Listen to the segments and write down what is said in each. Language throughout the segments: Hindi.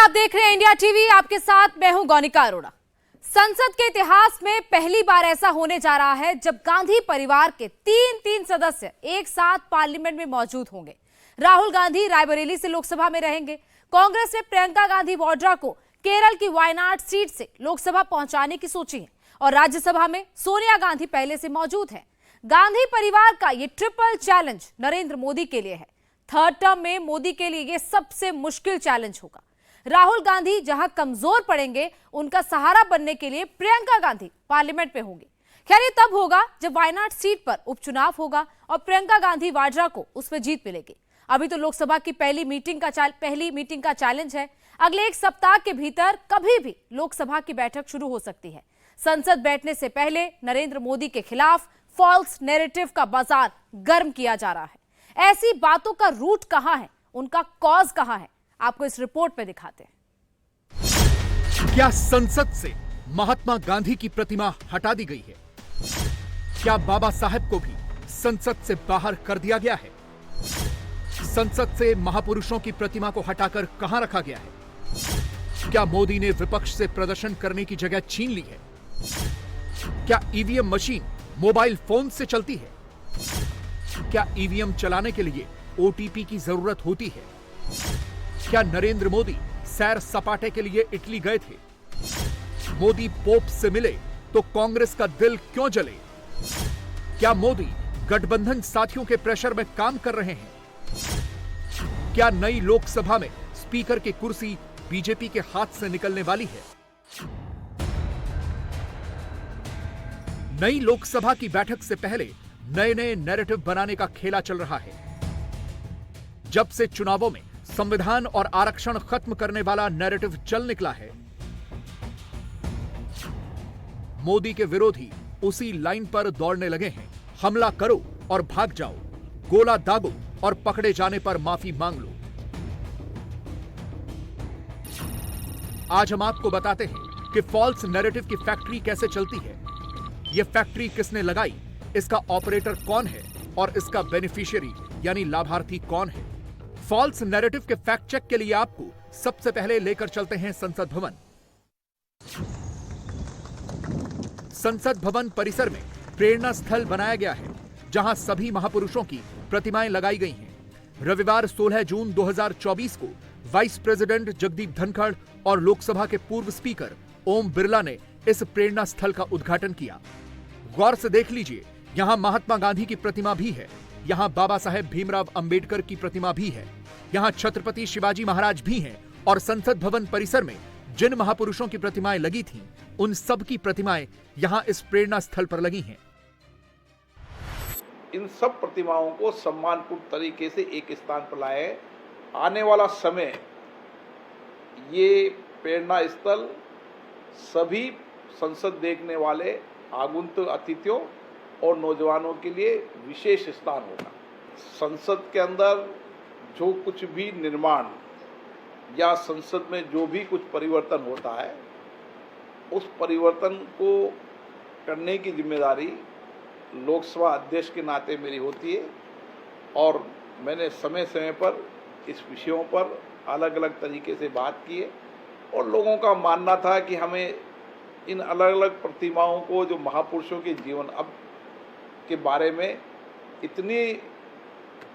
आप देख रहे हैं इंडिया टीवी। आपके साथ मैं हूं गौनिका अरोड़ा। संसद के इतिहास में पहली बार ऐसा होने जा रहा है जब गांधी परिवार के तीन सदस्य एक साथ पार्लियामेंट में मौजूद होंगे। राहुल गांधी रायबरेली से लोकसभा में रहेंगे। कांग्रेस ने प्रियंका गांधी वाड्रा को केरल की वायनाड सीट से लोकसभा पहुंचाने की सोची है और राज्यसभा में सोनिया गांधी पहले से मौजूद है। गांधी परिवार का ये ट्रिपल चैलेंज नरेंद्र मोदी के लिए है। थर्ड टर्म में मोदी के लिए ये सबसे मुश्किल चैलेंज होगा। राहुल गांधी जहां कमजोर पड़ेंगे, उनका सहारा बनने के लिए प्रियंका गांधी पार्लियामेंट में होंगी। खैर ये तब होगा जब वायनाड सीट पर उपचुनाव होगा और प्रियंका गांधी वाड्रा को उसमें जीत मिलेगी। अभी तो लोकसभा की पहली मीटिंग का चैलेंज है। अगले एक सप्ताह के भीतर कभी भी लोकसभा की बैठक शुरू हो सकती है। संसद बैठने से पहले नरेंद्र मोदी के खिलाफ फॉल्स नैरेटिव का बाजार गर्म किया जा रहा है। ऐसी बातों का रूट कहां है, उनका कॉज कहां है, आपको इस रिपोर्ट में दिखाते हैं। क्या संसद से महात्मा गांधी की प्रतिमा हटा दी गई है? क्या बाबा साहब को भी संसद से बाहर कर दिया गया है? संसद से महापुरुषों की प्रतिमा को हटाकर कहां रखा गया है? क्या मोदी ने विपक्ष से प्रदर्शन करने की जगह छीन ली है? क्या ईवीएम मशीन मोबाइल फोन से चलती है? क्या ईवीएम चलाने के लिए ओटीपी की जरूरत होती है? क्या नरेंद्र मोदी सैर सपाटे के लिए इटली गए थे? मोदी पोप से मिले तो कांग्रेस का दिल क्यों जले? क्या मोदी गठबंधन साथियों के प्रेशर में काम कर रहे हैं? क्या नई लोकसभा में स्पीकर की कुर्सी बीजेपी के हाथ से निकलने वाली है? नई लोकसभा की बैठक से पहले नए नैरेटिव बनाने का खेला चल रहा है। जब से चुनावों में संविधान और आरक्षण खत्म करने वाला नैरेटिव चल निकला है, मोदी के विरोधी उसी लाइन पर दौड़ने लगे हैं। हमला करो और भाग जाओ, गोला दागो और पकड़े जाने पर माफी मांग लो। आज हम आपको बताते हैं कि फॉल्स नैरेटिव की फैक्ट्री कैसे चलती है, यह फैक्ट्री किसने लगाई, इसका ऑपरेटर कौन है और इसका बेनिफिशियरी यानी लाभार्थी कौन है। फॉल्स नैरेटिव के फैक्ट चेक के लिए आपको सबसे पहले लेकर चलते हैं संसद भवन। संसद भवन परिसर में प्रेरणा स्थल बनाया गया है, जहां सभी महापुरुषों की प्रतिमाएं लगाई गई हैं। रविवार 16 जून 2024 को वाइस प्रेसिडेंट जगदीप धनखड़ और लोकसभा के पूर्व स्पीकर ओम बिरला ने इस प्रेरणा स्थल का उद्घाटन किया। गौर से देख लीजिए, यहां महात्मा गांधी की प्रतिमा भी है, यहां बाबा साहेब भीमराव अंबेडकर की प्रतिमा भी है, यहां छत्रपति शिवाजी महाराज भी हैं और संसद भवन परिसर में जिन महापुरुषों की प्रतिमाएं लगी थीं, उन सब की प्रतिमाएं यहां इस प्रेरणा स्थल पर लगी हैं। इन सब प्रतिमाओं को सम्मानपूर्ण तरीके से एक स्थान पर लाए। आने वाला समय ये प्रेरणा स्थल सभी संसद देखने वाले आगंतुक अतिथियों और नौजवानों के लिए विशेष स्थान होगा। संसद के अंदर जो कुछ भी निर्माण या संसद में जो भी कुछ परिवर्तन होता है, उस परिवर्तन को करने की जिम्मेदारी लोकसभा अध्यक्ष के नाते मेरी होती है और मैंने समय समय पर इस विषयों पर अलग अलग तरीके से बात की है और लोगों का मानना था कि हमें इन अलग अलग प्रतिमाओं को, जो महापुरुषों के जीवन अब के बारे में इतनी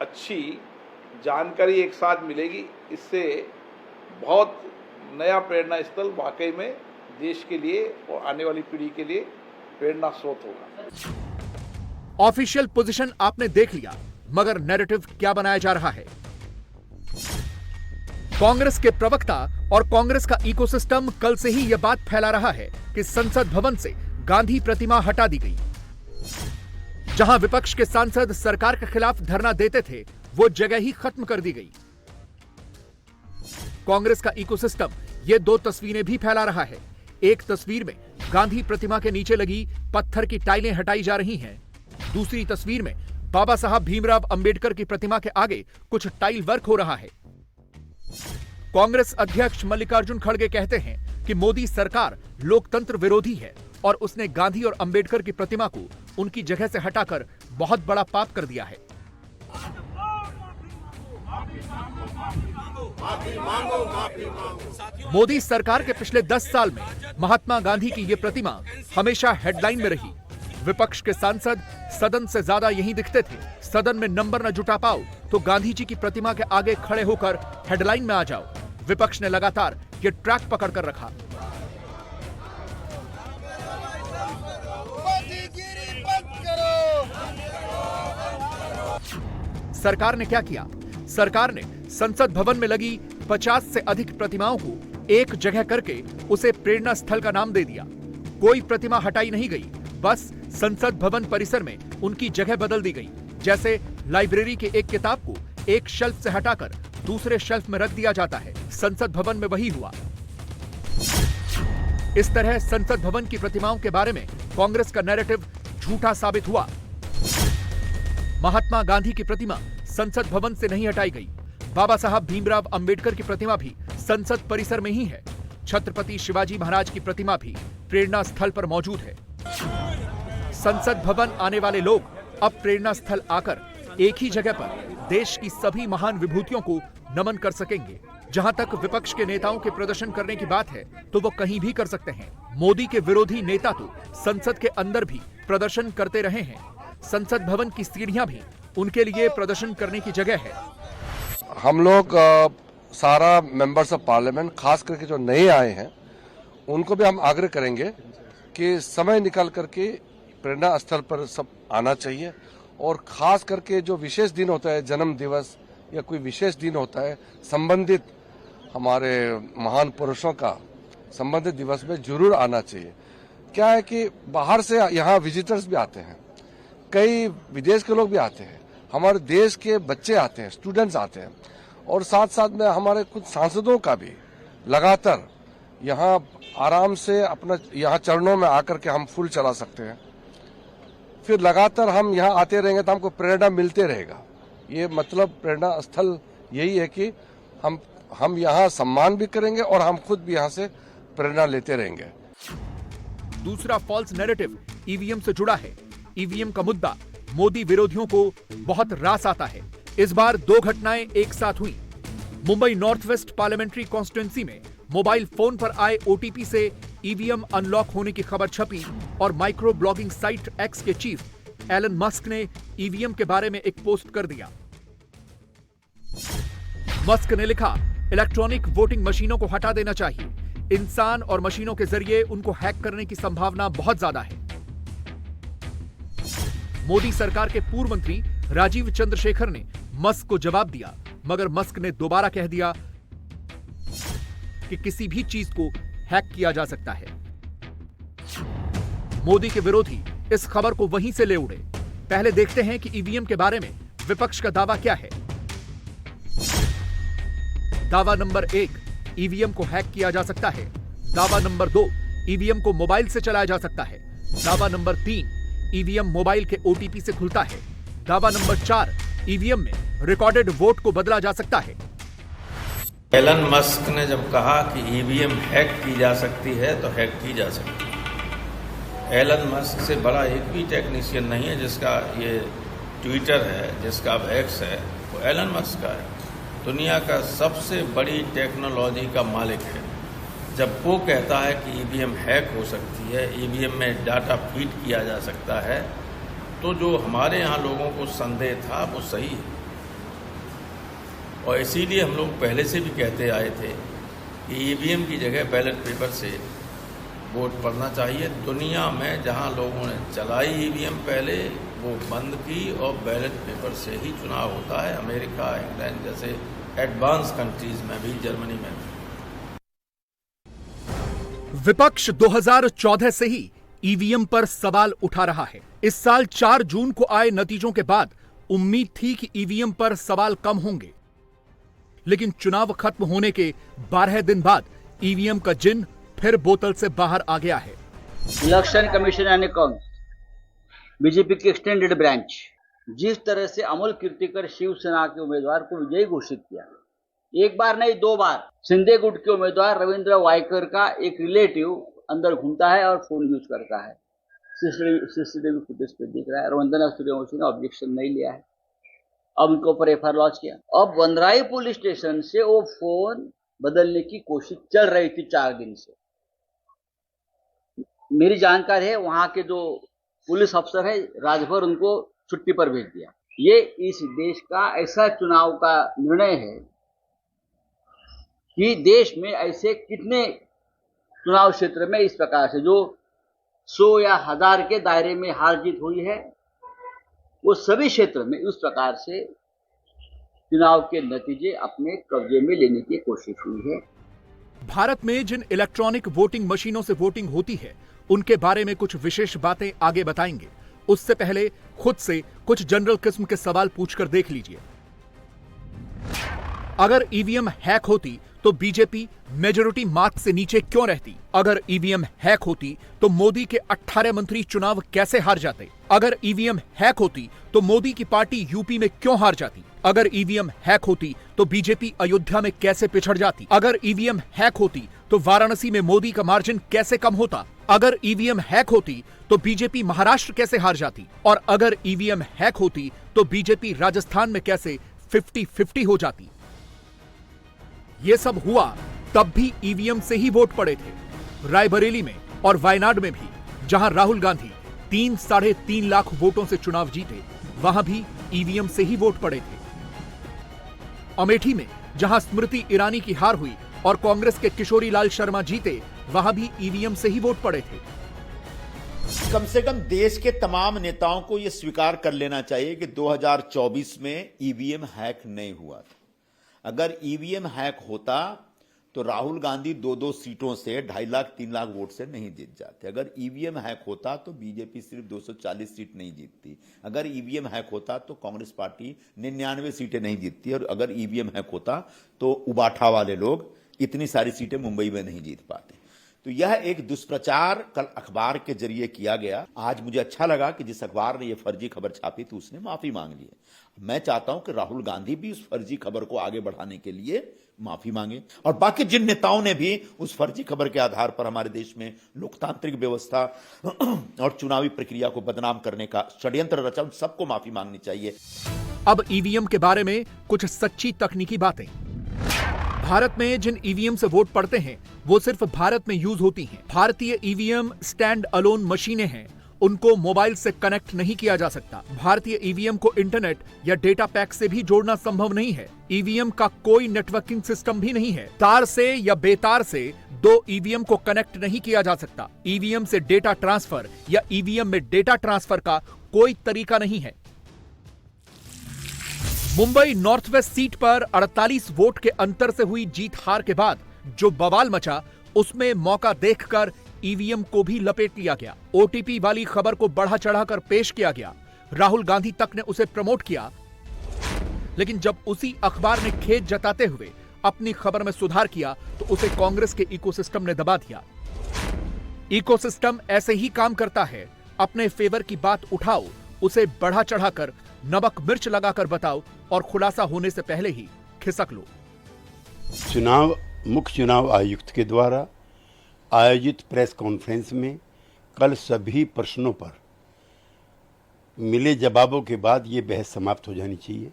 अच्छी जानकारी एक साथ मिलेगी, इससे बहुत नया प्रेरणा स्थल वाकई में देश के लिए और आने वाली पीढ़ी के लिए प्रेरणा स्रोत होगा। ऑफिशियल पोजीशन आपने देख लिया, मगर नैरेटिव क्या बनाया जा रहा है? कांग्रेस के प्रवक्ता और कांग्रेस का इकोसिस्टम कल से ही यह बात फैला रहा है कि संसद भवन से गांधी प्रतिमा हटा दी गई। जहां विपक्ष के सांसद सरकार के खिलाफ धरना देते थे, वो जगह ही खत्म कर दी गई। कांग्रेस का इकोसिस्टम ये दो तस्वीरें भी फैला रहा है। एक तस्वीर में गांधी प्रतिमा के नीचे लगी पत्थर की टाइलें हटाई जा रही हैं। दूसरी तस्वीर में बाबा साहब भीमराव अंबेडकर की प्रतिमा के आगे कुछ टाइल वर्क हो रहा है। कांग्रेस अध्यक्ष मल्लिकार्जुन खड़गे कहते हैं कि मोदी सरकार लोकतंत्र विरोधी है और उसने गांधी और अंबेडकर की प्रतिमा को उनकी जगह से हटाकर बहुत बड़ा पाप कर दिया है। मोदी सरकार के पिछले 10 साल में महात्मा गांधी की ये प्रतिमा हमेशा हेडलाइन में रही। विपक्ष के सांसद सदन से ज्यादा यहीं दिखते थे। सदन में नंबर न जुटा पाओ तो गांधी जी की प्रतिमा के आगे खड़े होकर हेडलाइन में आ जाओ। विपक्ष ने लगातार ये ट्रैक पकड़ कर रखा। सरकार ने क्या किया? सरकार ने संसद भवन में लगी 50 से अधिक प्रतिमाओं को एक जगह करके उसे प्रेरणा स्थल का नाम दे दिया। कोई प्रतिमा हटाई नहीं गई, बस संसद भवन परिसर में उनकी जगह बदल दी गई। जैसे लाइब्रेरी के एक किताब को एक शेल्फ से हटाकर दूसरे शेल्फ में रख दिया जाता है, संसद भवन में वही हुआ। इस तरह संसद भवन की प्रतिमाओं के बारे में कांग्रेस का नैरेटिव झूठा साबित हुआ। महात्मा गांधी की प्रतिमा संसद भवन से नहीं हटाई गई। बाबा साहब भीमराव अंबेडकर की प्रतिमा भी संसद परिसर में ही है। छत्रपति शिवाजी महाराज की प्रतिमा भी प्रेरणा स्थल पर मौजूद है। संसद भवन आने वाले लोग अब प्रेरणा स्थल आकर एक ही जगह पर देश की सभी महान विभूतियों को नमन कर सकेंगे। जहां तक विपक्ष के नेताओं के प्रदर्शन करने की बात है तो वो कहीं भी कर सकते हैं। मोदी के विरोधी नेता तो संसद के अंदर भी प्रदर्शन करते रहे हैं। संसद भवन की सीढ़ियां भी उनके लिए प्रदर्शन करने की जगह है। हम लोग सारा मेंबर्स ऑफ पार्लियामेंट, खास करके जो नए आए हैं, उनको भी हम आग्रह करेंगे कि समय निकाल करके प्रेरणा स्थल पर सब आना चाहिए। और खास करके जो विशेष दिन होता है, जन्म दिवस या कोई विशेष दिन होता है, संबंधित हमारे महान पुरुषों का संबंधित दिवस में जरूर आना चाहिए। क्या है कि बाहर से यहाँ विजिटर्स भी आते हैं, कई विदेश के लोग भी आते हैं, हमारे देश के बच्चे आते हैं, स्टूडेंट्स आते हैं, और साथ साथ में हमारे कुछ सांसदों का भी लगातार यहाँ आराम से अपना यहाँ चरणों में आकर के हम फूल चला सकते हैं। फिर लगातार हम यहाँ आते रहेंगे तो हमको प्रेरणा मिलते रहेगा। ये मतलब प्रेरणा स्थल यही है कि हम यहाँ सम्मान भी करेंगे और हम खुद भी यहाँ से प्रेरणा लेते रहेंगे। दूसरा फॉल्स नैरेटिव ईवीएम से जुड़ा है। ईवीएम का मुद्दा मोदी विरोधियों को बहुत रास आता है। इस बार दो घटनाएं एक साथ हुई। Mumbai north west parliamentary constituency में मोबाइल फोन पर आए ओटीपी से ईवीएम अनलॉक होने की खबर छपी और माइक्रो ब्लॉगिंग साइट एक्स के चीफ एलन मस्क ने ईवीएम के बारे में एक पोस्ट कर दिया। मस्क ने लिखा, इलेक्ट्रॉनिक वोटिंग मशीनों को हटा देना चाहिए। इंसान और मशीनों के जरिए उनको हैक करने की संभावना बहुत ज्यादा है। मोदी सरकार के पूर्व मंत्री राजीव चंद्रशेखर ने मस्क को जवाब दिया, मगर मस्क ने दोबारा कह दिया कि किसी भी चीज को हैक किया जा सकता है। मोदी के विरोधी इस खबर को वहीं से ले उड़े। पहले देखते हैं कि ईवीएम के बारे में विपक्ष का दावा क्या है। दावा नंबर 1, ईवीएम को हैक किया जा सकता है। दावा नंबर 2, ईवीएम को मोबाइल से चलाया जा सकता है। दावा नंबर 3, ईवीएम मोबाइल के ओटीपी से खुलता है। दावा नंबर 4, ईवीएम में रिकॉर्डेड वोट को बदला जा सकता है। एलन मस्क ने जब कहा कि ईवीएम हैक की जा सकती है तो हैक की जा सकती है। एलन मस्क से बड़ा एक भी टेक्नीशियन नहीं है जिसका ये ट्विटर है, जिसका अब एक्स है, वो एलन मस्क का है। दुनिया का सबसे बड़ी टेक्नोलॉजी का मालिक है। जब वो कहता है कि ईवीएम हैक हो सकती है, ईवीएम में डाटा फीड किया जा सकता है, तो जो हमारे यहाँ लोगों को संदेह था वो सही है। और इसीलिए हम लोग पहले से भी कहते आए थे कि ईवीएम की जगह बैलेट पेपर से वोट पड़ना चाहिए। दुनिया में जहाँ लोगों ने चलाई ईवीएम पहले, वो बंद की और बैलेट पेपर से ही चुनाव होता है। अमेरिका, इंग्लैंड जैसे एडवांस कंट्रीज में भी, जर्मनी में भी। विपक्ष 2014 से ही ईवीएम पर सवाल उठा रहा है। इस साल 4 जून को आए नतीजों के बाद उम्मीद थी कि ईवीएम पर सवाल कम होंगे, लेकिन चुनाव खत्म होने के 12 दिन बाद ईवीएम का जिन फिर बोतल से बाहर आ गया है। इलेक्शन कमीशन यानी कौन? बीजेपी की एक्सटेंडेड ब्रांच जिस तरह से अमोल कीर्तिकर शिवसेना के उम्मीदवार को विजयी घोषित किया, एक बार नहीं 2 बार, सिंधे गुट के उम्मीदवार रविंद्र वायकर का एक रिलेटिव अंदर घूमता है और फोन यूज करता है। सीसीटीवी फुटेज पे दिख रहा है। और वंदना सूर्यवंशी ने ऑब्जेक्शन नहीं लिया है। अब उनके ऊपर एफआईआर लॉन्च किया। अब वनराई पुलिस स्टेशन से वो फोन बदलने की कोशिश चल रही थी 4 दिन से। मेरी जानकारी है वहां के जो पुलिस अफसर है राजभर उनको छुट्टी पर भेज दिया। ये इस देश का ऐसा चुनाव का निर्णय है कि देश में ऐसे कितने चुनाव क्षेत्र में इस प्रकार से जो 100 या 1000 के दायरे में हार जीत हुई है, वो सभी क्षेत्र में उस प्रकार से चुनाव के नतीजे अपने कब्जे में लेने की कोशिश हुई है। भारत में जिन इलेक्ट्रॉनिक वोटिंग मशीनों से वोटिंग होती है उनके बारे में कुछ विशेष बातें आगे बताएंगे। उससे पहले खुद से कुछ जनरल किस्म के सवाल पूछकर देख लीजिए। अगर ईवीएम हैक होती तो बीजेपी मेजॉरिटी मार्क से नीचे क्यों रहती? अगर ईवीएम हैक होती तो मोदी के 18 मंत्री चुनाव कैसे हार जाते? अगर ईवीएम हैक होती तो मोदी की पार्टी यूपी में क्यों हार जाती? अगर ईवीएम हैक होती तो बीजेपी अयोध्या में कैसे पिछड़ जाती? अगर ईवीएम हैक होती तो वाराणसी में मोदी का मार्जिन कैसे कम होता? अगर ईवीएम हैक होती तो बीजेपी महाराष्ट्र कैसे हार जाती? और अगर ईवीएम हैक होती तो बीजेपी राजस्थान में कैसे 50-50 हो जाती? ये सब हुआ तब भी ईवीएम से ही वोट पड़े थे। रायबरेली में और वायनाड में भी, जहां राहुल गांधी 3-3.5 लाख वोटों से चुनाव जीते, वहां भी ईवीएम से ही वोट पड़े थे। अमेठी में, जहां स्मृति ईरानी की हार हुई और कांग्रेस के किशोरी लाल शर्मा जीते, वहां भी ईवीएम से ही वोट पड़े थे। कम से कम देश के तमाम नेताओं को यह स्वीकार कर लेना चाहिए कि 2024 में ईवीएम हैक नहीं हुआ था। अगर ईवीएम हैक होता तो राहुल गांधी 2-2 सीटों से 2.5 लाख 3 लाख वोट से नहीं जीत जाते। अगर ईवीएम हैक होता तो बीजेपी सिर्फ 240 सीट नहीं जीतती। अगर ईवीएम हैक होता तो कांग्रेस पार्टी 99 सीटें नहीं जीतती। और अगर ईवीएम हैक होता तो उबाठा वाले लोग इतनी सारी सीटें मुंबई में नहीं जीत पाते। तो यह एक दुष्प्रचार कल अखबार के जरिए किया गया। आज मुझे अच्छा लगा कि जिस अखबार ने यह फर्जी खबर छापी थी उसने माफी मांग ली है। मैं चाहता हूं कि राहुल गांधी भी उस फर्जी खबर को आगे बढ़ाने के लिए माफी मांगे, और बाकी जिन नेताओं ने भी उस फर्जी खबर के आधार पर हमारे देश में लोकतांत्रिक व्यवस्था और चुनावी प्रक्रिया को बदनाम करने का षड्यंत्र रचा, उन सबको माफी मांगनी चाहिए। अब ईवीएम के बारे में कुछ सच्ची तकनीकी बातें। भारत में जिन ईवीएम से वोट पड़ते हैं वो सिर्फ भारत में यूज होती हैं। भारतीय ईवीएम स्टैंड अलोन मशीनें हैं, उनको मोबाइल से कनेक्ट नहीं किया जा सकता। भारतीय ईवीएम को इंटरनेट या डेटा पैक से भी जोड़ना संभव नहीं है। ईवीएम का कोई नेटवर्किंग सिस्टम भी नहीं है। तार से या बेतार से 2 ईवीएम को कनेक्ट नहीं किया जा सकता। ईवीएम से डेटा ट्रांसफर या ईवीएम में डेटा ट्रांसफर का कोई तरीका नहीं है। मुंबई नॉर्थ वेस्ट सीट पर 48 वोट के अंतर से हुई जीत हार के बाद जो बवाल मचा, उसमें मौका देखकर ईवीएम को भी लपेट लिया गया। ओटीपी वाली खबर को बढ़ा चढ़ाकर पेश किया गया। राहुल गांधी तक ने उसे प्रमोट किया। लेकिन जब उसी अखबार ने खेद जताते हुए अपनी खबर में सुधार किया तो उसे कांग्रेस के इकोसिस्टम ने दबा दिया। इकोसिस्टम ऐसे ही काम करता है। अपने फेवर की बात उठाओ, उसे बढ़ा चढ़ाकर नमक मिर्च लगाकर बताओ और खुलासा होने से पहले ही खिसक लो। मुख्य चुनाव आयुक्त के द्वारा आयोजित प्रेस कॉन्फ्रेंस में कल सभी प्रश्नों पर मिले जवाबों के बाद ये बहस समाप्त हो जानी चाहिए।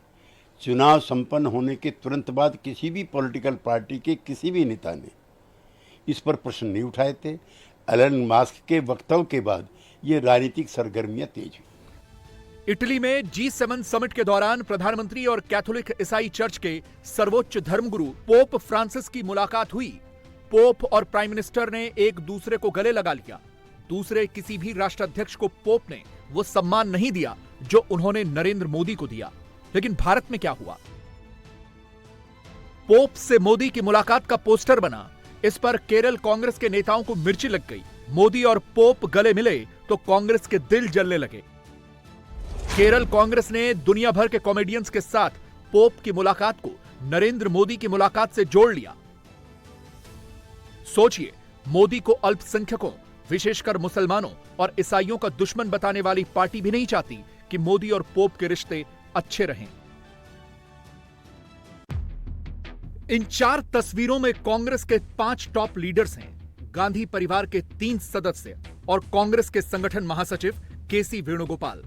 चुनाव संपन्न होने के तुरंत बाद किसी भी पॉलिटिकल पार्टी के किसी भी नेता ने इस पर प्रश्न नहीं उठाए थे। एलन मस्क के वक्तव्य के बाद ये राजनीतिक सरगर्मियां तेज हुई। इटली में G7 समिट के दौरान प्रधानमंत्री और कैथोलिक ईसाई चर्च के सर्वोच्च धर्मगुरु पोप फ्रांसिस की मुलाकात हुई। पोप और प्राइम मिनिस्टर ने एक दूसरे को गले लगा लिया। दूसरे किसी भी राष्ट्राध्यक्ष को पोप ने वो सम्मान नहीं दिया जो उन्होंने नरेंद्र मोदी को दिया। लेकिन भारत में क्या हुआ? पोप से मोदी की मुलाकात का पोस्टर बना। इस पर केरल कांग्रेस के नेताओं को मिर्ची लग गई। मोदी और पोप गले मिले तो कांग्रेस के दिल जलने लगे। केरल कांग्रेस ने दुनिया भर के कॉमेडियंस के साथ पोप की मुलाकात को नरेंद्र मोदी की मुलाकात से जोड़ लिया। सोचिए, मोदी को अल्पसंख्यकों, विशेषकर मुसलमानों और ईसाइयों का दुश्मन बताने वाली पार्टी भी नहीं चाहती कि मोदी और पोप के रिश्ते अच्छे रहें। इन 4 तस्वीरों में कांग्रेस के 5 टॉप लीडर्स हैं। गांधी परिवार के 3 सदस्य और कांग्रेस के संगठन महासचिव केसी वेणुगोपाल।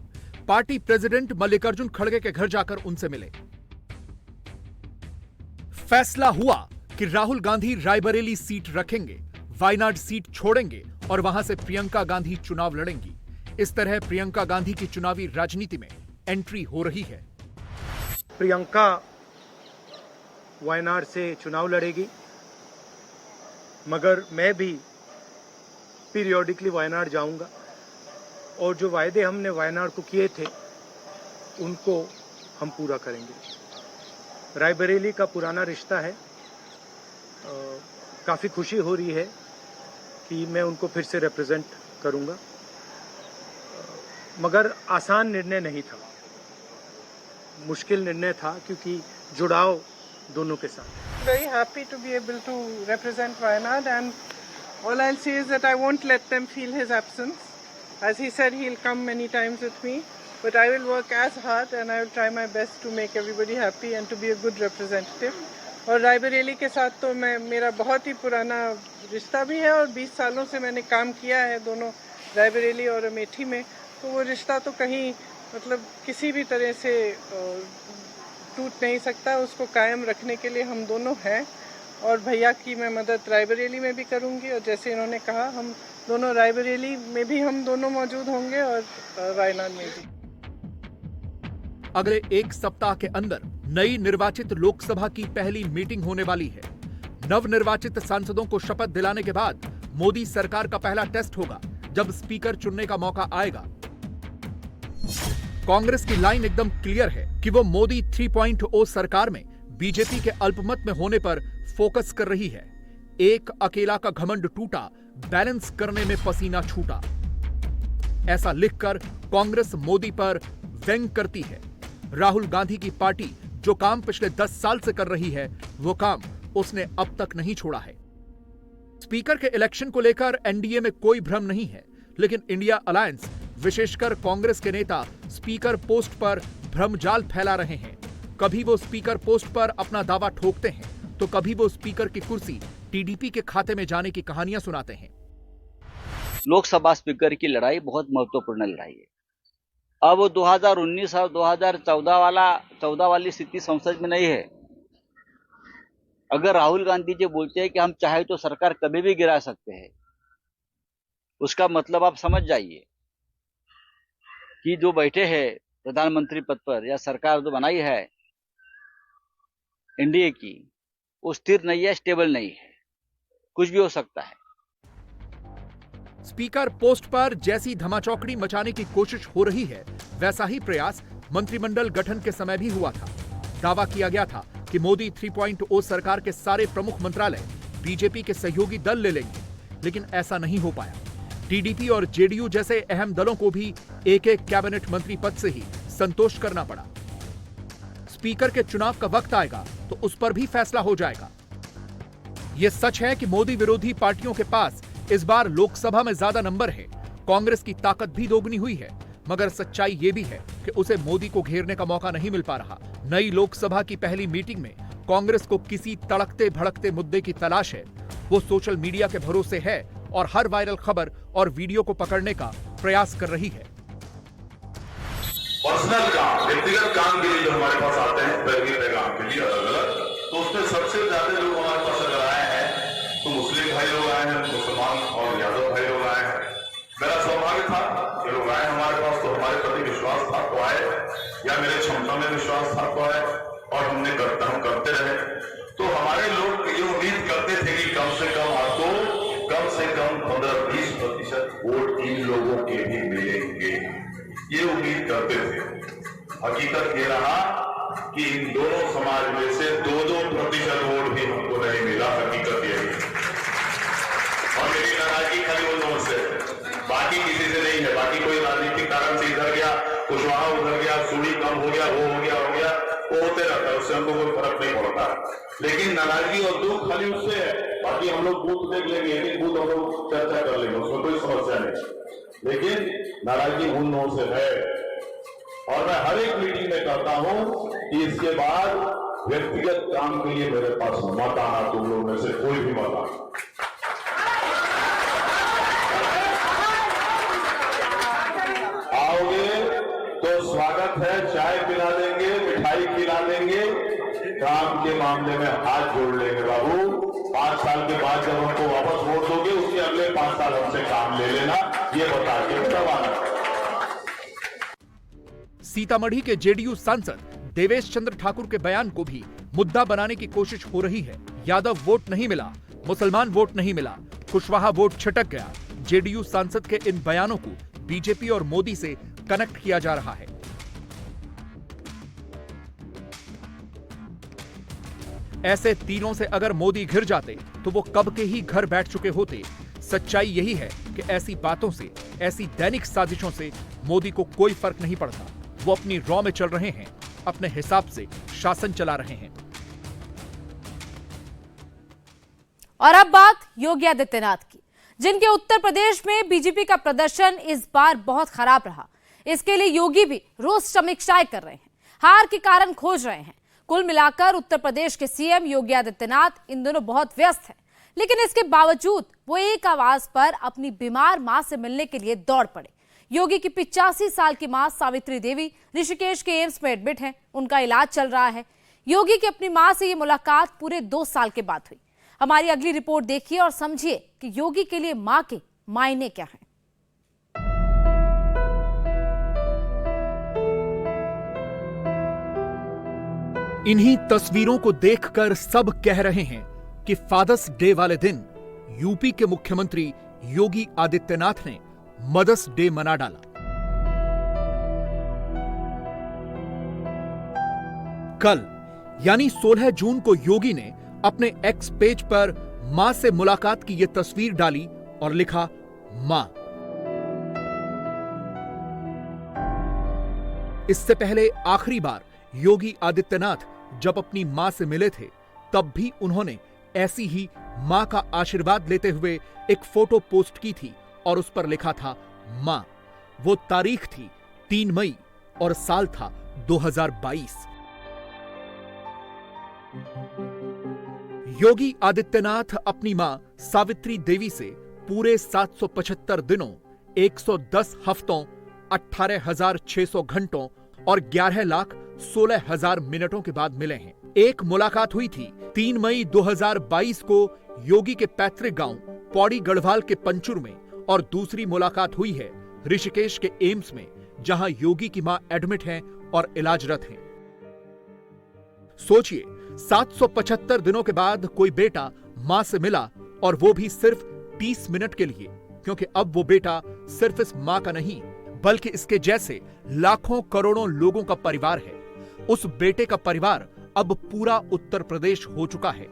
पार्टी प्रेसिडेंट मल्लिकार्जुन खड़गे के घर जाकर उनसे मिले। फैसला हुआ कि राहुल गांधी रायबरेली सीट रखेंगे, वायनाड सीट छोड़ेंगे और वहां से प्रियंका गांधी चुनाव लड़ेंगी। इस तरह प्रियंका गांधी की चुनावी राजनीति में एंट्री हो रही है। प्रियंका वायनाड से चुनाव लड़ेगी, मगर मैं भी पीरियोडिकली वायनाड जाऊंगा और जो वायदे हमने वायनाड को किए थे उनको हम पूरा करेंगे। रायबरेली का पुराना रिश्ता है, काफ़ी खुशी हो रही है कि मैं उनको फिर से रिप्रेजेंट करूंगा, मगर आसान निर्णय नहीं था, मुश्किल निर्णय था क्योंकि जुड़ाव दोनों के साथ। Very happy to be able to represent Wayanad, and all I'll say is that I won't let them feel his absence. As he said, he'll come many times with me, but I will work as hard and I will try my best to make everybody happy and to be a good representative. और रायबरेली के साथ तो मेरा बहुत ही पुराना रिश्ता भी है और 20 सालों से मैंने काम किया है दोनों रायबरेली और अमेठी में, तो वो रिश्ता तो कहीं मतलब किसी भी तरह से टूट नहीं सकता। उसको कायम रखने के लिए हम दोनों हैं और भैया की मैं मदद रायबरेली में भी करूंगी और जैसे इन्होंने कहा हम दोनों रायबरेली में भी हम दोनों मौजूद होंगे और वायनाड में भी। अगले एक सप्ताह के अंदर नई निर्वाचित लोकसभा की पहली मीटिंग होने वाली है। नवनिर्वाचित सांसदों को शपथ दिलाने के बाद मोदी सरकार का पहला टेस्ट होगा जब स्पीकर चुनने का मौका आएगा। कांग्रेस की लाइन एकदम क्लियर है कि वो मोदी 3.0 सरकार में बीजेपी के अल्पमत में होने पर फोकस कर रही है। एक अकेला का घमंड टूटा, बैलेंस करने में पसीना छूटा, ऐसा लिखकर कांग्रेस मोदी पर व्यंग करती है। राहुल गांधी की पार्टी जो काम पिछले 10 साल से कर रही है, वो काम उसने अब तक नहीं छोड़ा है। स्पीकर के इलेक्शन को लेकर एनडीए में कोई भ्रम नहीं है, लेकिन इंडिया अलायंस विशेषकर कांग्रेस के नेता स्पीकर पोस्ट पर भ्रमजाल फैला रहे हैं। कभी वो स्पीकर पोस्ट पर अपना दावा ठोकते हैं तो कभी वो स्पीकर की कुर्सी टीडीपी के खाते में जाने की कहानियां सुनाते हैं। लोकसभा स्पीकर की लड़ाई बहुत महत्वपूर्ण लड़ाई है। अब 2019 और 2014 वाली स्थिति संसद में नहीं है। अगर राहुल गांधी जी बोलते हैं कि हम चाहे तो सरकार कभी भी गिरा सकते हैं, उसका मतलब आप समझ जाइए कि जो बैठे हैं प्रधानमंत्री पद पर या सरकार जो बनाई है एनडीए की, वो स्थिर नहीं है, स्टेबल नहीं है, कुछ भी हो सकता है। स्पीकर पोस्ट पर जैसी धमाचौकड़ी मचाने की कोशिश हो रही है, वैसा ही प्रयास मंत्रिमंडल गठन के समय भी हुआ था। दावा किया गया था कि मोदी 3.0 सरकार के सारे प्रमुख मंत्रालय बीजेपी के सहयोगी दल ले लेंगे, लेकिन ऐसा नहीं हो पाया। टीडीपी और जेडीयू जैसे अहम दलों को भी एक एक कैबिनेट मंत्री पद से ही संतोष करना पड़ा। स्पीकर के चुनाव का वक्त आएगा तो उस पर भी फैसला हो जाएगा। यह सच है कि मोदी विरोधी पार्टियों के पास इस बार लोकसभा में ज्यादा नंबर है, कांग्रेस की ताकत भी दोगुनी हुई है, मगर सच्चाई यह भी है कि उसे मोदी को घेरने का मौका नहीं मिल पा रहा। नई लोकसभा की पहली मीटिंग में कांग्रेस को किसी तड़कते भड़कते मुद्दे की तलाश है। वो सोशल मीडिया के भरोसे है और हर वायरल खबर और वीडियो को पकड़ने का प्रयास कर रही है। पर्सनल काम, व्यक्तिगत काम के लिए जो हमारे पास आते हैं, व्यक्तिगत काम के लिए अलग-अलग, तो उसमें सबसे ज्यादा लोग हमारे पास अगर आए हैं तो मुस्लिम भाई लोग आए हैं, मुसलमान और यादव भाई लोग आए हैं। मेरा सौभाग्य था कि लोग आए हमारे पास तो हमारे प्रति विश्वास था तो आए, या मेरे क्षमता में विश्वास था तो आए, और हम करते रहे। तो हमारे लोग ये उम्मीद करते थे कि कम से कम आपको कम से कम 15-20% वोट इन लोगों के भी मिलेंगे, ये उम्मीद करते थे। हकीकत ये रहा कि इन दोनों समाज में से 2-2% वोट भी हमको नहीं मिला। हकीकत यही है और मेरी नाराजगी खाली उन लोगों से, बाकी किसी से नहीं है। बाकी कोई राजनीतिक कारण से इधर गया, कुशवाहा उधर गया, सूढ़ी कम हो गया, वो हो गया, वो होते रहता है, उससे हमको कोई फर्क नहीं पड़ता। लेकिन नाराजगी और दुख खाली उससे है। बाकी हम लोग बूथ देख लेंगे, एक बूथ हम लोग चर्चा कर लेंगे, उसमें कोई समस्या नहीं। लेकिन नाराजगी उन लोगों से है और मैं हर एक मीटिंग में कहता हूं कि इसके बाद व्यक्तिगत काम के लिए मेरे पास मत आना, तुम लोग में से कोई भी मत आना। आओगे तो के मामले में हाथ जोड़ लेंगे बाबू। 5 साल के बाद जब हमको वापस वोट दोगे, उसके अगले 5 साल हमसे काम ले लेना, ये बता के करवाना। सीतामढ़ी के जेडीयू सांसद देवेश चंद्र ठाकुर के बयान को भी मुद्दा बनाने की कोशिश हो रही है। यादव वोट नहीं मिला, मुसलमान वोट नहीं मिला, कुशवाहा वोट छिटक गया। जेडीयू सांसद के इन बयानों को बीजेपी और मोदी से कनेक्ट किया जा रहा है। ऐसे तीरों से अगर मोदी घिर जाते तो वो कब के ही घर बैठ चुके होते। सच्चाई यही है कि ऐसी बातों से, ऐसी दैनिक साजिशों से मोदी को कोई फर्क नहीं पड़ता। वो अपनी रॉ में चल रहे हैं, अपने हिसाब से शासन चला रहे हैं। और अब बात योगी आदित्यनाथ की, जिनके उत्तर प्रदेश में बीजेपी का प्रदर्शन इस बार बहुत खराब रहा। इसके लिए योगी भी रोज समीक्षाएं कर रहे हैं, हार के कारण खोज रहे हैं। कुल मिलाकर उत्तर प्रदेश के सीएम योगी आदित्यनाथ इन दोनों बहुत व्यस्त हैं, लेकिन इसके बावजूद वो एक आवाज पर अपनी बीमार मां से मिलने के लिए दौड़ पड़े। योगी की 85 साल की मां सावित्री देवी ऋषिकेश के एम्स में एडमिट हैं, उनका इलाज चल रहा है। योगी की अपनी मां से ये मुलाकात पूरे 2 साल के बाद हुई। हमारी अगली रिपोर्ट देखिए और समझिए कि योगी के लिए मां के मायने क्या हैं। इन्हीं तस्वीरों को देखकर सब कह रहे हैं कि फादर्स डे वाले दिन यूपी के मुख्यमंत्री योगी आदित्यनाथ ने मदर्स डे मना डाला। कल यानी 16 जून को योगी ने अपने एक्स पेज पर मां से मुलाकात की यह तस्वीर डाली और लिखा, मां। इससे पहले आखिरी बार योगी आदित्यनाथ जब अपनी मां से मिले थे, तब भी उन्होंने ऐसी ही मां का आशीर्वाद लेते हुए एक फोटो पोस्ट की थी और उस पर लिखा था, मां। वो तारीख थी 3 मई और साल था 2022। योगी आदित्यनाथ अपनी मां सावित्री देवी से पूरे 775 दिनों, 110 हफ्तों, 18,600 घंटों और 11,16,000 मिनटों के बाद मिले हैं। एक मुलाकात हुई थी 3 मई 2022 को योगी के पैतृक गांव पौड़ी गढ़वाल के पंचुर में, और दूसरी मुलाकात हुई है ऋषिकेश के एम्स में, जहां योगी की मां एडमिट हैं और इलाजरत हैं। सोचिए, 775 दिनों के बाद कोई बेटा मां से मिला, और वो भी सिर्फ 30 मिनट के लिए, क्योंकि अब वो बेटा सिर्फ इस मां का नहीं बल्कि इसके जैसे लाखों करोड़ों लोगों का परिवार है। उस बेटे का परिवार अब पूरा उत्तर प्रदेश हो चुका है।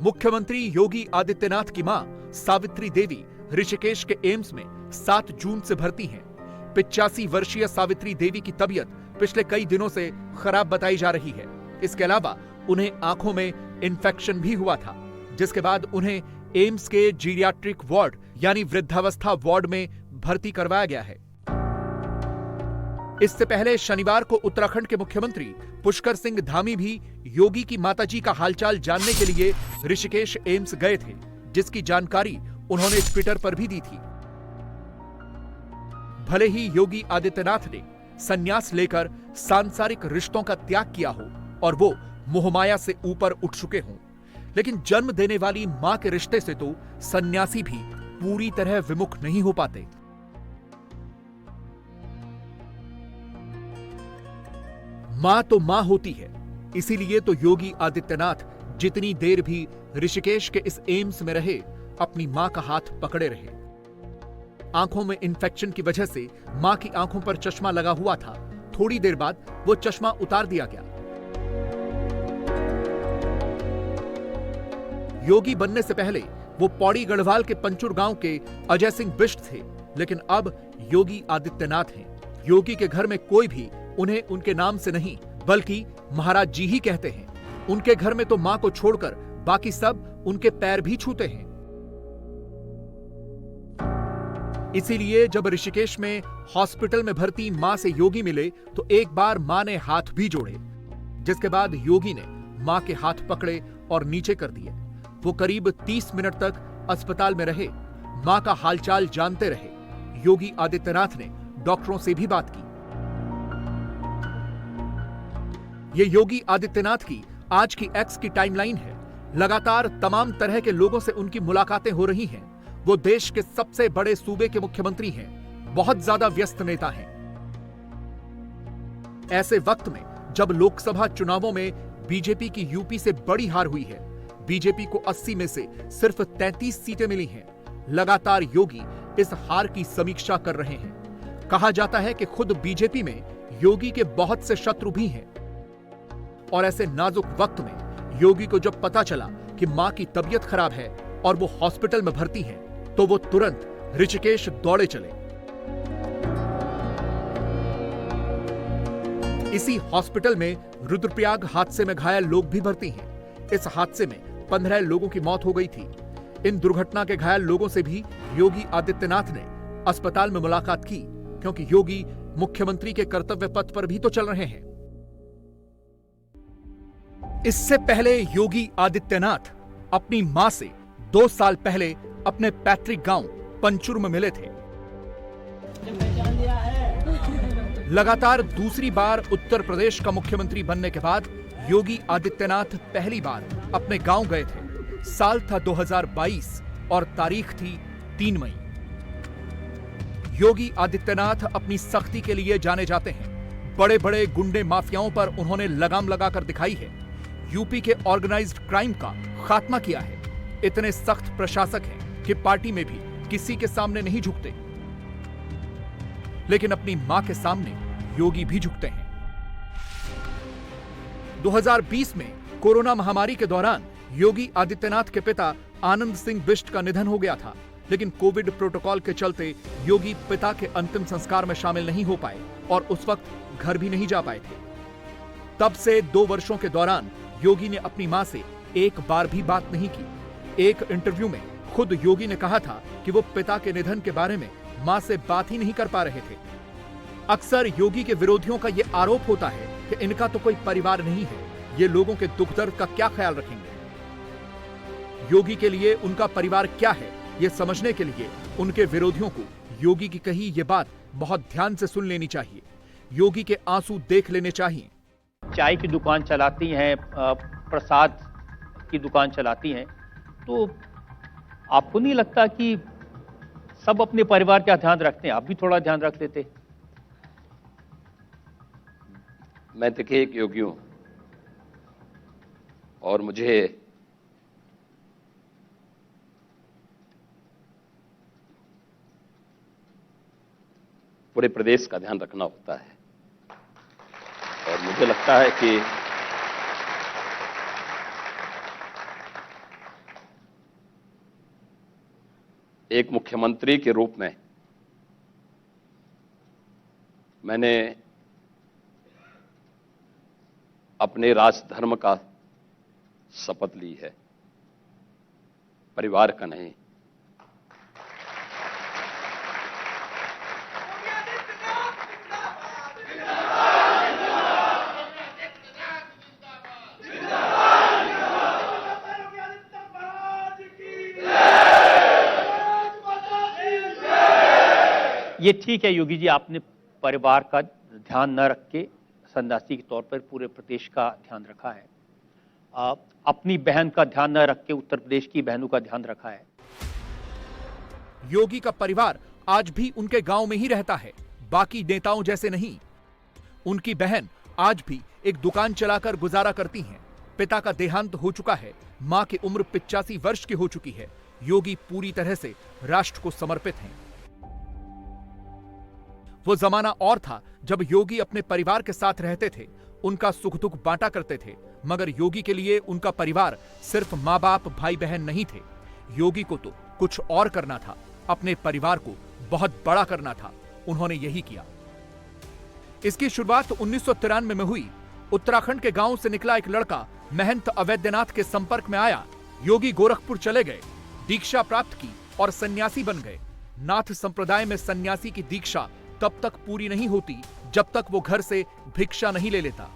मुख्यमंत्री योगी आदित्यनाथ की मां सावित्री देवी ऋषिकेश के एम्स में 7 जून से भर्ती हैं। 85 वर्षीय सावित्री देवी की तबीयत पिछले कई दिनों से खराब बताई जा रही है। इसके अलावा उन्हें आंखों में इन्फेक्शन भी हुआ था, जिसके बाद उन्हें एम्स के जीरियाट्रिक वार्ड यानी वृद्धावस्था वार्ड में भर्ती करवाया गया है। इससे पहले शनिवार को उत्तराखंड के मुख्यमंत्री पुष्कर सिंह धामी भी योगी की माताजी का हालचाल जानने के लिए ऋषिकेश एम्स गए थे, जिसकी जानकारी उन्होंने ट्विटर पर भी दी थी। भले ही योगी आदित्यनाथ ने संन्यास लेकर सांसारिक रिश्तों का त्याग किया हो और वो मोहमाया से ऊपर उठ चुके हों, लेकिन जन्म देने वाली मां के रिश्ते से तो सन्यासी भी पूरी तरह विमुख नहीं हो पाते। मां तो मां होती है, इसीलिए तो योगी आदित्यनाथ जितनी देर भी ऋषिकेश के इस एम्स में रहे, अपनी मां का हाथ पकड़े रहे। आंखों में इन्फेक्शन की वजह से मां की आंखों पर चश्मा लगा हुआ था। थोड़ी देर बाद वो चश्मा उतार दिया गया। योगी बनने से पहले वो पौड़ी गढ़वाल के पंचुर गांव के अजय सिंह बिष्ट थे, लेकिन अब योगी आदित्यनाथ हैं। योगी के घर में कोई भी उन्हें उनके नाम से नहीं बल्कि महाराज जी ही कहते हैं। उनके घर में तो मां को छोड़कर बाकी सब उनके पैर भी छूते हैं। इसीलिए जब ऋषिकेश में हॉस्पिटल में भर्ती मां से योगी मिले तो एक बार मां ने हाथ भी जोड़े, जिसके बाद योगी ने मां के हाथ पकड़े और नीचे कर दिए। वो करीब 30 मिनट तक अस्पताल में रहे, मां का हालचाल जानते रहे। योगी आदित्यनाथ ने डॉक्टरों से भी बात की। ये योगी आदित्यनाथ की आज की एक्स की टाइमलाइन है। लगातार तमाम तरह के लोगों से उनकी मुलाकातें हो रही हैं। वो देश के सबसे बड़े सूबे के मुख्यमंत्री हैं, बहुत ज्यादा व्यस्त नेता हैं। ऐसे वक्त में जब लोकसभा चुनावों में बीजेपी की यूपी से बड़ी हार हुई है, बीजेपी को 80 में से सिर्फ 33 सीटें मिली हैं, लगातार योगी इस हार की समीक्षा कर रहे हैं। कहा जाता है कि खुद बीजेपी में योगी के बहुत से शत्रु भी हैं। और ऐसे नाजुक वक्त में योगी को जब पता चला कि मां की तबीयत खराब है और वो हॉस्पिटल में भर्ती हैं, तो वो तुरंत ऋषिकेश दौड़े चले। इसी हॉस्पिटल में रुद्रप्रयाग हादसे में घायल लोग भी भर्ती हैं। इस हादसे में 15 लोगों की मौत हो गई थी। इन दुर्घटना के घायल लोगों से भी योगी आदित्यनाथ ने अस्पताल में मुलाकात की, क्योंकि योगी मुख्यमंत्री के कर्तव्य पथ पर भी तो चल रहे हैं। इससे पहले योगी आदित्यनाथ अपनी मां से 2 साल पहले अपने पैतृक गांव पंचुर में मिले थे। लगातार दूसरी बार उत्तर प्रदेश का मुख्यमंत्री बनने के बाद योगी आदित्यनाथ पहली बार अपने गांव गए थे। साल था 2022 और तारीख थी 3 मई। योगी आदित्यनाथ अपनी सख्ती के लिए जाने जाते हैं। बड़े बड़े गुंडे माफियाओं पर उन्होंने लगाम लगाकर दिखाई है। यूपी के ऑर्गेनाइज्ड क्राइम का खात्मा किया है। इतने सख्त प्रशासक हैं कि पार्टी में भी किसी के सामने नहीं झुकते, लेकिन अपनी मां के सामने योगी भी झुकते हैं। 2020 में कोरोना महामारी के दौरान योगी आदित्यनाथ के पिता आनंद सिंह बिष्ट का निधन हो गया था, लेकिन कोविड प्रोटोकॉल के चलते योगी पिता के अंतिम संस्कार में शामिल नहीं हो पाए और उस वक्त घर भी नहीं जा पाए थे। तब से 2 वर्षों के दौरान योगी ने अपनी मां से एक बार भी बात नहीं की। एक इंटरव्यू में खुद योगी ने कहा था कि वो पिता के निधन के बारे में मां से बात ही नहीं कर पा रहे थे। अक्सर योगी के विरोधियों का यह आरोप होता है कि इनका तो कोई परिवार नहीं है, ये लोगों के दुख दर्द का क्या ख्याल रखेंगे। योगी के लिए उनका परिवार क्या है, ये समझने के लिए उनके विरोधियों को योगी की कही ये बात बहुत ध्यान से सुन लेनी चाहिए। योगी के आंसू देख लेने चाहिए। चाय की दुकान चलाती हैं, प्रसाद की दुकान चलाती हैं, तो आपको नहीं लगता कि सब अपने परिवार का ध्यान रखते हैं? आप भी थोड़ा ध्यान रख लेते। मैं देखिए एक योगी हूं और मुझे पूरे प्रदेश का ध्यान रखना होता है, और मुझे लगता है कि एक मुख्यमंत्री के रूप में मैंने अपने राजधर्म का शपथ ली है, परिवार का नहीं। ये ठीक है योगी जी, आपने परिवार का ध्यान न रख के सन्यासी के तौर पर पूरे प्रदेश का ध्यान रखा है। अपनी बहन का ध्यान न रख के उत्तर प्रदेश की बहनों का ध्यान रखा है। योगी का परिवार आज भी उनके गांव में ही रहता है, बाकी नेताओं जैसे नहीं। उनकी बहन आज भी एक दुकान चलाकर गुजारा करती हैं। पिता का देहांत हो चुका है, मां की उम्र 85 वर्ष की हो चुकी है। योगी पूरी तरह से राष्ट्र को समर्पित हैं। वो जमाना और था जब योगी अपने परिवार के साथ रहते थे, उनका सुख दुख बांटा करते थे, मगर योगी के लिए उनका परिवार सिर्फ माँ बाप भाई बहन नहीं थे। योगी को तो कुछ और करना था, अपने परिवार को बहुत बड़ा करना था। उन्होंने यही किया। इसकी शुरुआत 1993 में हुई। उत्तराखंड के गांव से निकला एक लड़का महंत अवैधनाथ के संपर्क में आया। योगी गोरखपुर चले गए, दीक्षा प्राप्त की और सन्यासी बन गए। नाथ संप्रदाय में सन्यासी की दीक्षा तब तक पूरी नहीं होती जब तक वो घर से भिक्षा नहीं ले लेता।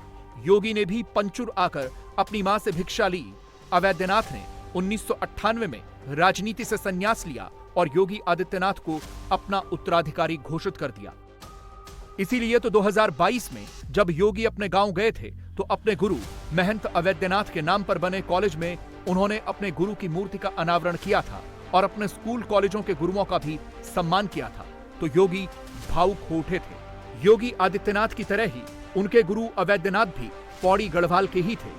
योगी ने भी पंचुर आकर अपनी मां से भिक्षा ली। अवैधनाथ ने 1998 में राजनीति से संन्यास लिया और योगी आदित्यनाथ को अपना उत्तराधिकारी घोषित कर दिया। इसीलिए तो 2022 में जब योगी अपने गांव गए थे तो अपने गुरु महंत अवैधनाथ के नाम पर बने कॉलेज में उन्होंने अपने गुरु की मूर्ति का अनावरण किया था और अपने स्कूल कॉलेजों के गुरुओं का भी सम्मान किया था। तो योगी भावुक हो उठे थे। योगी आदित्यनाथ की तरह ही उनके गुरु अवैधनाथ भी पौड़ी गढ़वाल के ही थे।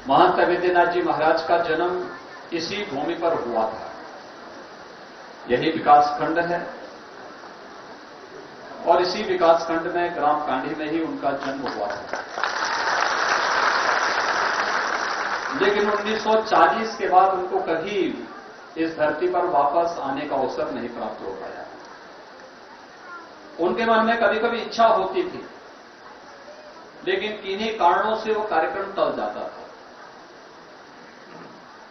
महंत अवैधनाथ जी महाराज का जन्म इसी भूमि पर हुआ था। यही विकास खंड है और इसी विकास खंड में ग्राम कांडी में ही उनका जन्म हुआ था। लेकिन 1940 के बाद उनको कभी इस धरती पर वापस आने का अवसर नहीं प्राप्त हो पाया। उनके मन में कभी कभी इच्छा होती थी, लेकिन किन्हीं कारणों से वो कार्यक्रम टल जाता था।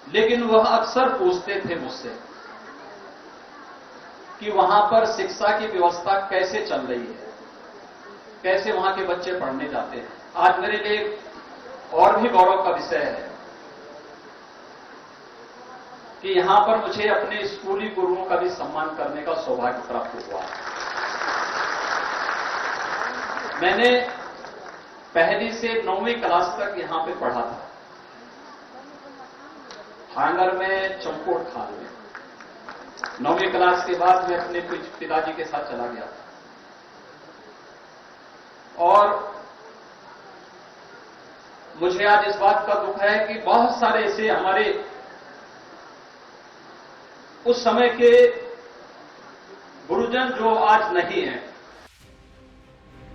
लेकिन वह अक्सर पूछते थे मुझसे कि वहां पर शिक्षा की व्यवस्था कैसे चल रही है, कैसे वहां के बच्चे पढ़ने जाते हैं। आज मेरे लिए और भी गौरव का विषय है कि यहां पर मुझे अपने स्कूली गुरुओं का भी सम्मान करने का सौभाग्य प्राप्त हुआ। मैंने पहली से 9वीं क्लास तक यहां पे पढ़ा था, हांगर में, चमकोट खाल में। 9वीं क्लास के बाद मैं अपने पिताजी के साथ चला गया और मुझे आज इस बात का दुख है कि बहुत सारे ऐसे हमारे उस समय के गुरुजन जो आज नहीं हैं।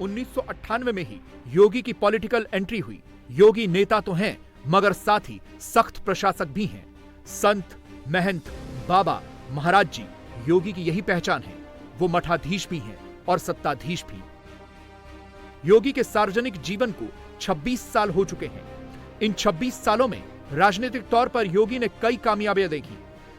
1998 में ही योगी की पॉलिटिकल एंट्री हुई। योगी नेता तो हैं, मगर साथ ही सख्त प्रशासक भी हैं। संत, महंत, बाबा, महाराज जी योगी की यही पहचान है। वो मठाधीश भी हैं और सत्ताधीश भी। योगी के सार्वजनिक जीवन को 26 साल हो चुके हैं। इन 26 सालों में राजनीतिक तौर पर योगी ने कई कामयाबियां देखी।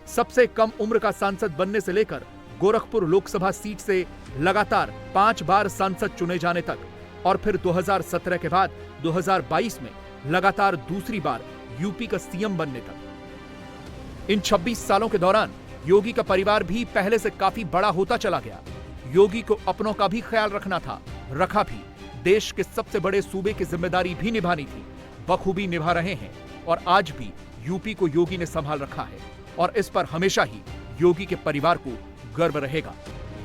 सबसे कम उम्र का सांसद बनने से लेकर गोरखपुर लोकसभा सीट से लगातार 5 बार सांसद चुने जाने तक और फिर 2017 के बाद 2022 में लगातार दूसरी बार यूपी का सीएम बनने तक। इन 26 सालों के दौरान योगी का परिवार भी पहले से काफी बड़ा होता चला गया। योगी को अपनों का भी ख्याल रखना था, रखा भी। देश के सबसे बड़े सूबे की जिम्मेदारी भी निभानी थी, बखूबी निभा रहे हैं और आज भी यूपी को योगी ने संभाल रखा है और इस पर हमेशा ही योगी के परिवार को गर्व रहेगा।